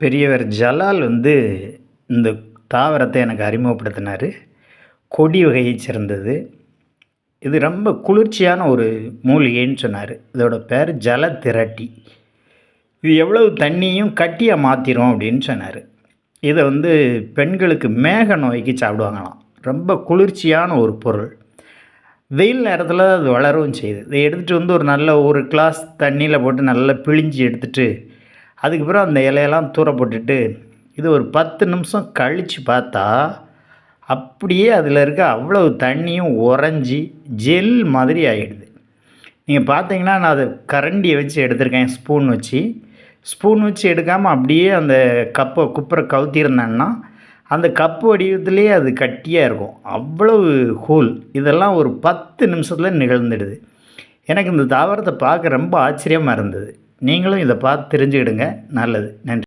பெரியவர் ஜலால் இந்த தாவரத்தை எனக்கு அறிமுகப்படுத்தினார். கொடி வகையைச் சேர்ந்தது. இது ரொம்ப குளிர்ச்சியான ஒரு மூலிகைன்னு சொன்னார். இதோட பேர் ஜலதிரட்டி. இது எவ்வளவு தண்ணியும் கட்டியாக மாற்றிரும் அப்படின்னு சொன்னார். இதை பெண்களுக்கு மேக நோய்க்கு சாப்பிடுவாங்களாம். ரொம்ப குளிர்ச்சியான ஒரு பொருள். வெயில் நேரத்தில் அது வளரவும் செய்யுது. இதை எடுத்துகிட்டு ஒரு நல்ல ஒரு கிளாஸ் தண்ணியில் போட்டு நல்லா பிழிஞ்சு எடுத்துகிட்டு அதுக்கப்புறம் அந்த இலையெல்லாம் தூர போட்டுட்டு இது ஒரு 10 நிமிஷம் கழித்து பார்த்தா அப்படியே அதில் இருக்க அவ்வளவு தண்ணியும் உறைஞ்சி ஜெல் மாதிரி ஆகிடுது. நீங்கள் பார்த்தீங்கன்னா நான் அதை கரண்டியை வச்சு எடுத்திருக்கேன். ஸ்பூன் வச்சு எடுக்காமல் அப்படியே அந்த கப்பை குப்புற கவுத்திருந்தேன்னா அந்த கப்பு வடிவத்திலே அது கட்டியாக இருக்கும். அவ்வளவு கூல். இதெல்லாம் ஒரு 10 நிமிஷத்தில் நிகழ்ந்துடுது. எனக்கு இந்த தாவரத்தை பார்க்க ரொம்ப ஆச்சரியமாக இருந்தது. நீங்களும் இதை பார்த்து தெரிஞ்சுக்கிடுங்க. நல்லது. நன்றி.